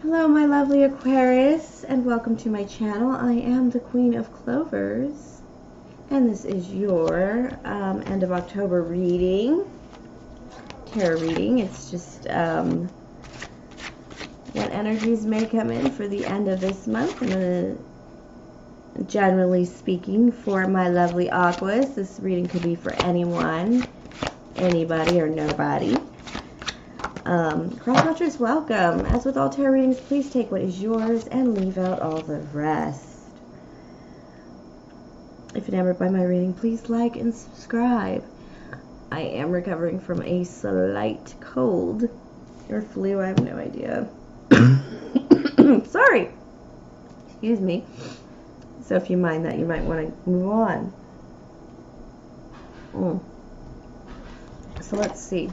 Hello my lovely Aquarius, and welcome to my channel. I am the Queen of Clovers, and this is your end of October reading, tarot reading. It's just what energies may come in for the end of this month. And generally speaking, for my lovely Aquas, this reading could be for anyone, anybody, or nobody. Cross-watchers, welcome. As with all tarot readings, please take what is yours and leave out all the rest. If enamored by my reading, please like and subscribe. I am recovering from a slight cold or flu, I have no idea. Sorry. Excuse me. So if you mind that, you might want to move on. So let's see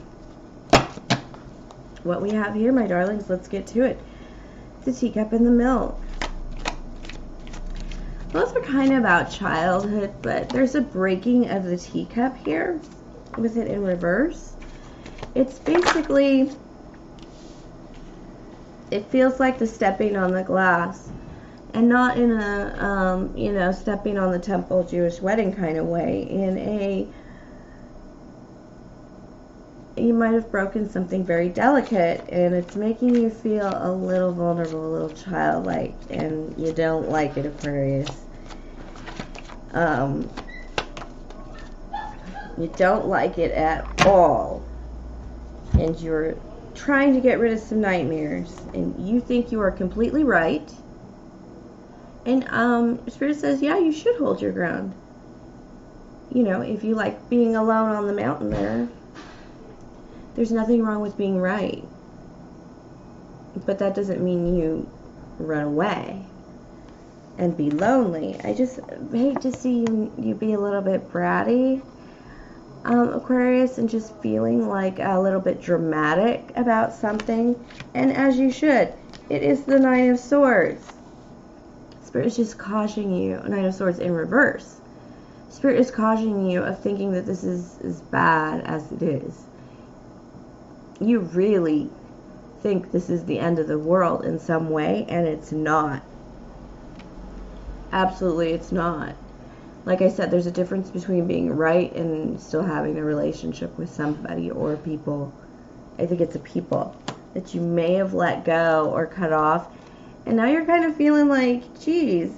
what we have here, my darlings. Let's get to it. The teacup and the milk. Both are kind of about childhood, but there's a breaking of the teacup here with it in reverse. It's basically, it feels like the stepping on the glass, and not in a stepping on the temple Jewish wedding kind of way. In a, you might have broken something very delicate, and it's making you feel a little vulnerable, a little childlike, and you don't like it, Aquarius. You don't like it at all, and you're trying to get rid of some nightmares, and you think you are completely right, and Spirit says, yeah, you should hold your ground. You know, if you like being alone on the mountain there, there's nothing wrong with being right. But that doesn't mean you run away and be lonely. I just hate to see you be a little bit bratty, Aquarius, and just feeling like a little bit dramatic about something. And as you should. It is the Nine of Swords. Spirit is just cautioning you. Nine of Swords in reverse. Spirit is cautioning you of thinking that this is as bad as it is. You really think this is the end of the world in some way, and it's not. Absolutely, it's not. Like I said, there's a difference between being right and still having a relationship with somebody or people. I think it's a people that you may have let go or cut off, and now you're kind of feeling like, geez,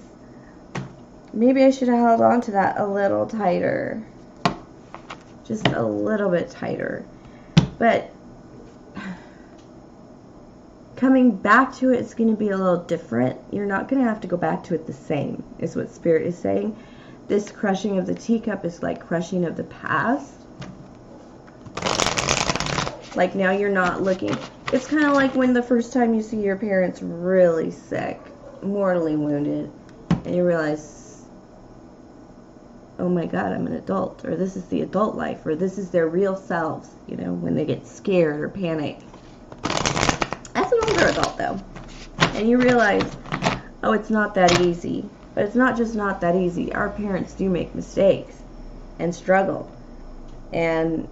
maybe I should have held on to that a little tighter. Just a little bit tighter. But coming back to it's going to be a little different. You're not going to have to go back to it the same, is what Spirit is saying. This crushing of the teacup is like crushing of the past. Like now you're not looking. It's kind of like when the first time you see your parents really sick, mortally wounded, and you realize, oh my God, I'm an adult, or this is the adult life, or this is their real selves, you know, when they get scared or panic. As an older adult, though, and you realize, oh, it's not that easy. But it's not just not that easy. Our parents do make mistakes and struggle, and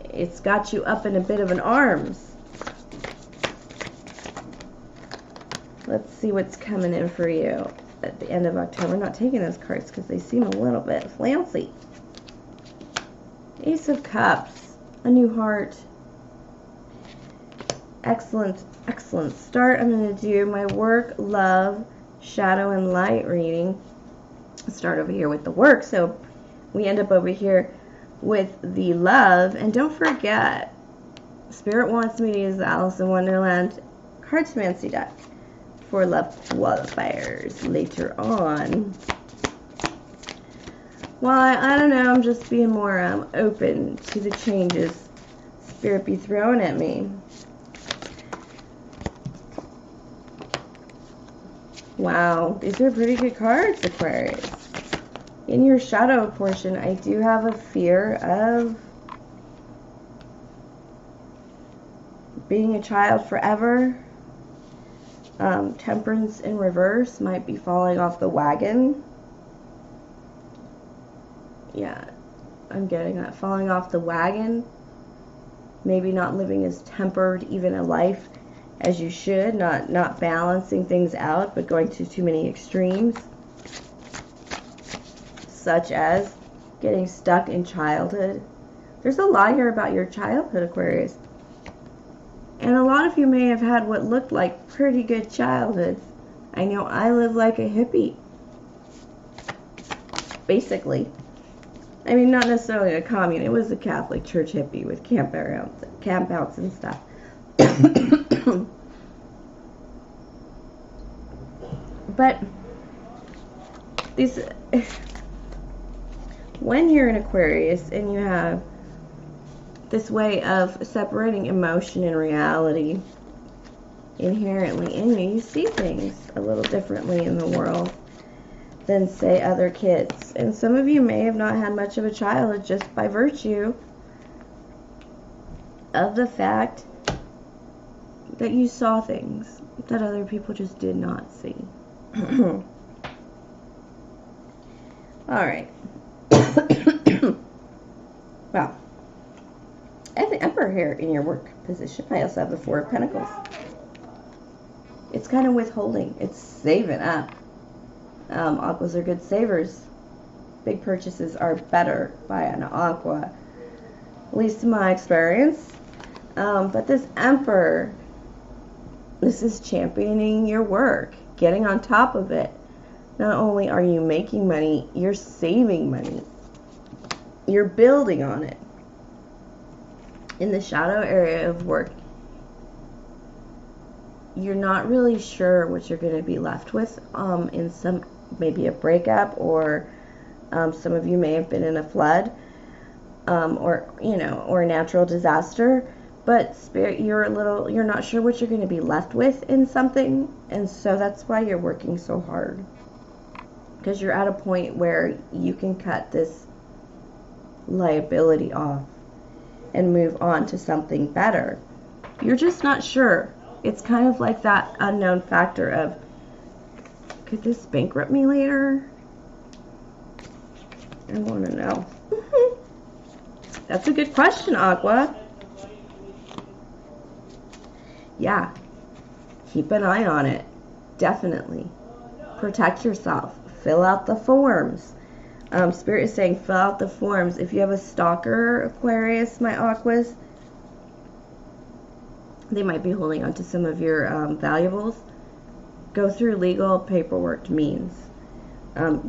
it's got you up in a bit of an arms. Let's see what's coming in for you at the end of October. I'm not taking those cards because they seem a little bit flancy. Ace of Cups, a new heart. Excellent, excellent start. I'm going to do my work, love, shadow, and light reading. Start over here with the work, so we end up over here with the love. And don't forget, Spirit wants me to use the Alice in Wonderland Cardsmancy deck for love qualifiers later on. Well, I don't know, I'm just being more open to the changes Spirit be throwing at me. Wow, these are pretty good cards, Aquarius. In your shadow portion, I do have a fear of being a child forever. Temperance in reverse might be falling off the wagon. Yeah, I'm getting that. Falling off the wagon. Maybe not living as tempered even a life as you should, not balancing things out, but going to too many extremes, such as getting stuck in childhood. There's a lot here about your childhood, Aquarius. And a lot of you may have had what looked like pretty good childhoods. I know I lived like a hippie, basically. I mean, not necessarily a commune. It was a Catholic church hippie with campouts and stuff. But these, when you're an Aquarius and you have this way of separating emotion and reality inherently in you, you see things a little differently in the world than, say, other kids. And some of you may have not had much of a childhood just by virtue of the fact that you saw things that other people just did not see. Alright. Well, I have the Emperor here in your work position. I also have the Four of Pentacles. It's kind of withholding. It's saving up. Aquas are good savers. Big purchases are better by an aqua, at least in my experience. But this Emperor, this is championing your work, getting on top of it. Not only are you making money, you're saving money. You're building on it. In the shadow area of work, you're not really sure what you're going to be left with in some, maybe a breakup, or some of you may have been in a flood, or a natural disaster, but spirit, you're not sure what you're going to be left with in something, and so that's why you're working so hard, because you're at a point where you can cut this liability off and move on to something better. You're just not sure. It's kind of like that unknown factor of, could this bankrupt me later? I want to know. That's a good question, Aqua. Yeah. Keep an eye on it. Definitely. Protect yourself. Fill out the forms. Spirit is saying fill out the forms. If you have a stalker, Aquarius, my Aquas, they might be holding on to some of your valuables. Go through legal paperwork means.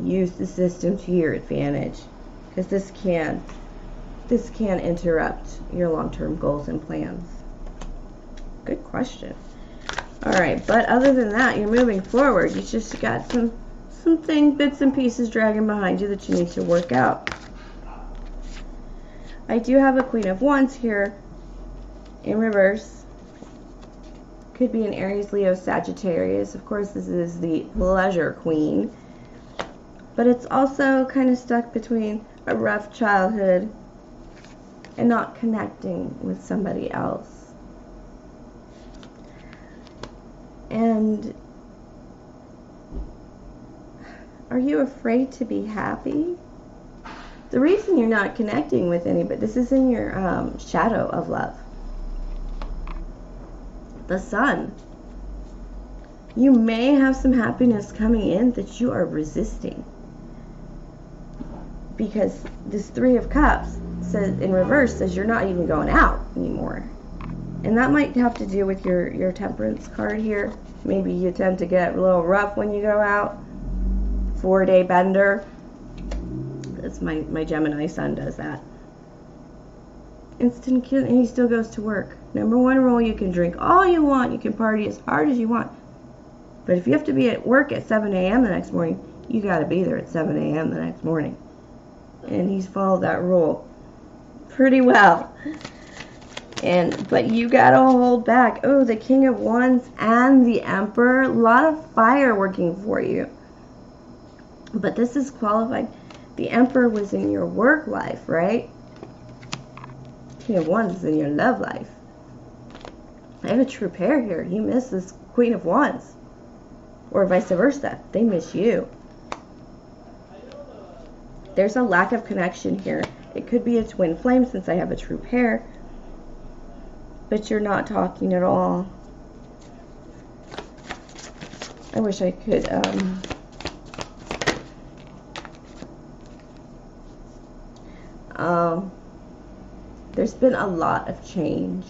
Use the system to your advantage, because this can interrupt your long-term goals and plans. Good question. All right, but other than that, you're moving forward. You just got some bits and pieces dragging behind you that you need to work out. I do have a Queen of Wands here in reverse. Could be an Aries, Leo, Sagittarius. Of course, this is the pleasure queen, but it's also kind of stuck between a rough childhood and not connecting with somebody else. And are you afraid to be happy? The reason you're not connecting with anybody, this is in your shadow of love. The Sun. You may have some happiness coming in that you are resisting, because this Three of Cups says, in reverse, says you're not even going out anymore. And that might have to do with your Temperance card here. Maybe you tend to get a little rough when you go out. 4-day bender. That's my Gemini sun does that. Instant kill, and he still goes to work. Number one rule, you can drink all you want, you can party as hard as you want. But if you have to be at work at 7 a.m. the next morning, you got to be there at 7 a.m. the next morning. And he's followed that rule pretty well. But you got to hold back. Oh, the King of Wands and the Emperor, a lot of fire working for you. But this is qualified. The Emperor was in your work life, right? King of Wands is in your love life. I have a true pair here. You miss this Queen of Wands. Or vice versa. They miss you. There's a lack of connection here. It could be a twin flame since I have a true pair. But you're not talking at all. I wish I could, there's been a lot of change.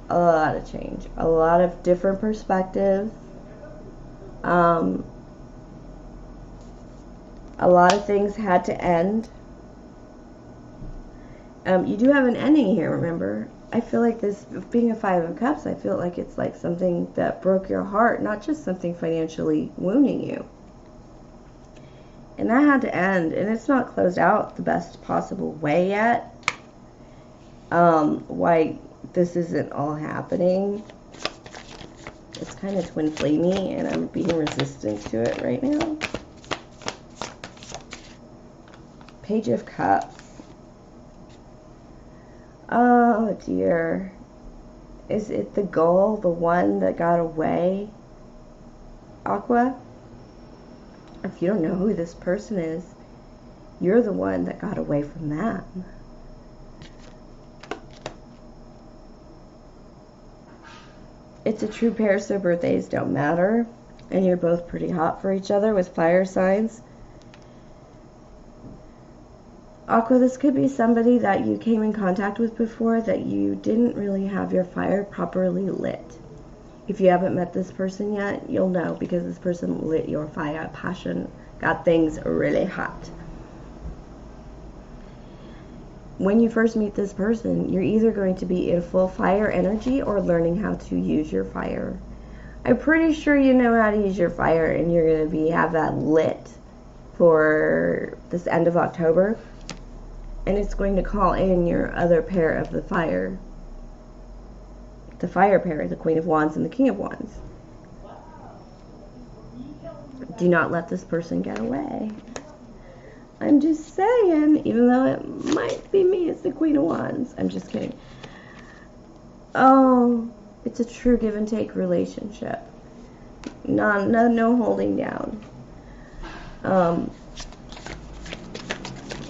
A lot of change. A lot of different perspectives. A lot of things had to end. You do have an ending here, remember? I feel like this, being a Five of Cups, I feel like it's like something that broke your heart, not just something financially wounding you. And that had to end, and it's not closed out the best possible way yet. Why this isn't all happening. It's kind of twin flamey, and I'm being resistant to it right now. Page of Cups. Oh dear. Is it the goal, the one that got away? Aqua? If you don't know who this person is, you're the one that got away from them. It's a true pair, so birthdays don't matter. And you're both pretty hot for each other with fire signs. Aqua, this could be somebody that you came in contact with before that you didn't really have your fire properly lit. If you haven't met this person yet, you'll know, because this person lit your fire passion, got things really hot. When you first meet this person, you're either going to be in full fire energy or learning how to use your fire. I'm pretty sure you know how to use your fire, and you're going to have that lit for this end of October. And it's going to call in your other pair of the fire. The fire pair, the Queen of Wands and the King of Wands. Do not let this person get away. I'm just saying, even though it might be me, it's the Queen of Wands. I'm just kidding. Oh, it's a true give and take relationship. No holding down.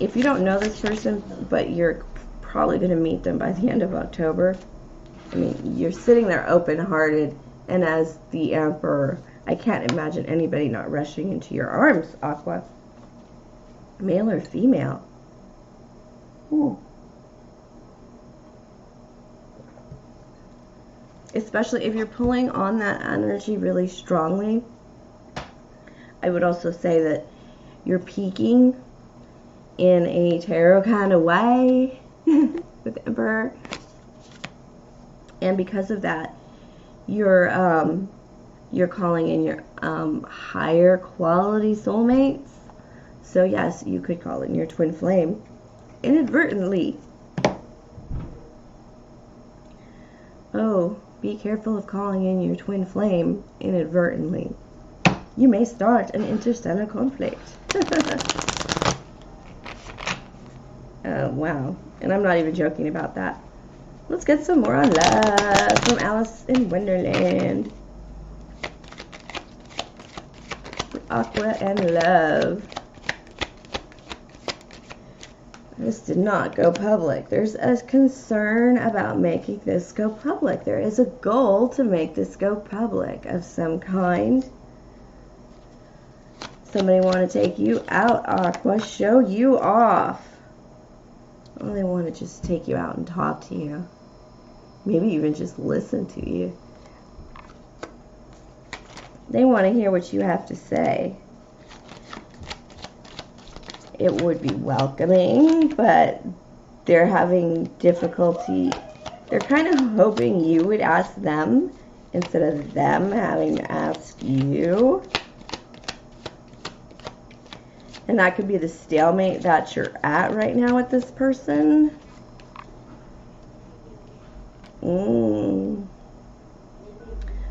If you don't know this person, but you're probably going to meet them by the end of October, I mean, you're sitting there open-hearted, and as the Emperor, I can't imagine anybody not rushing into your arms, Aqua. Male or female? Ooh. Especially if you're pulling on that energy really strongly. I would also say that you're peaking in a tarot kind of way with Emperor, and because of that, you're calling in your higher quality soulmates. So yes, you could call in your twin flame inadvertently. Oh, be careful of calling in your twin flame inadvertently. You may start an interstellar conflict. Oh, wow. And I'm not even joking about that. Let's get some more on love from Alice in Wonderland. Aqua and love. This did not go public. There's a concern about making this go public. There is a goal to make this go public of some kind. Somebody want to take you out, Aqua, show you off. Well, they want to just take you out and talk to you. Maybe even just listen to you. They want to hear what you have to say. It would be welcoming, but they're having difficulty. They're kind of hoping you would ask them instead of them having to ask you. And that could be the stalemate that you're at right now with this person.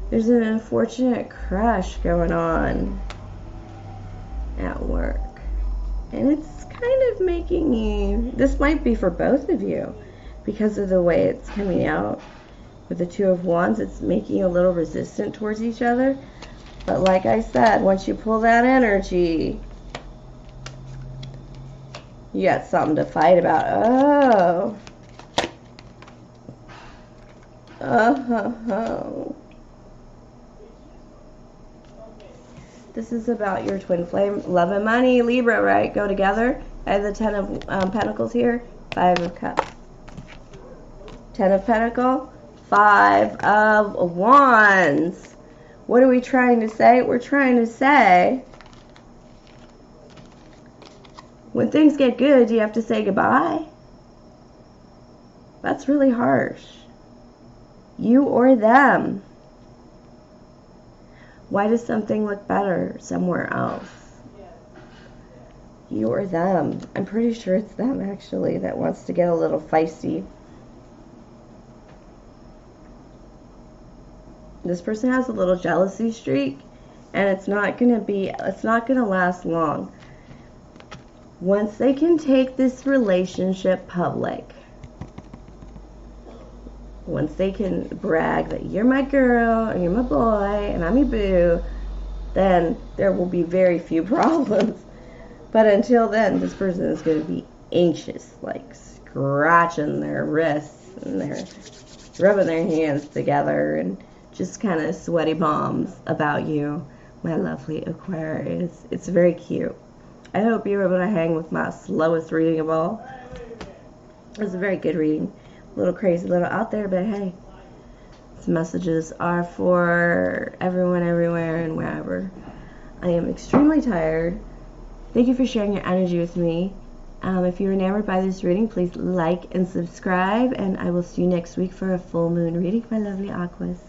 There's an unfortunate crush going on at work. And it's kind of making you, this might be for both of you, because of the way it's coming out with the Two of Wands. It's making you a little resistant towards each other. But like I said, once you pull that energy, you got something to fight about. Oh. Oh. This is about your twin flame. Love and money, Libra, right? Go together. I have the 10 of Pentacles here. 5 of Cups. 10 of Pentacles. 5 of Wands. What are we trying to say? We're trying to say, when things get good, do you have to say goodbye? That's really harsh. You or them. Why does something look better somewhere else? You or them. I'm pretty sure it's them, actually, that wants to get a little feisty. This person has a little jealousy streak, and it's not gonna last long. Once they can take this relationship public, once they can brag that you're my girl, and you're my boy, and I'm your boo, then there will be very few problems. But until then, this person is going to be anxious, like scratching their wrists, and they're rubbing their hands together, and just kind of sweaty palms about you, my lovely Aquarius. It's very cute. I hope you're able to hang with my slowest reading of all. It was a very good reading. A little crazy, a little out there, but hey, these messages are for everyone, everywhere, and wherever. I am extremely tired. Thank you for sharing your energy with me. If you're enamored by this reading, please like and subscribe, and I will see you next week for a full moon reading, my lovely Aquas.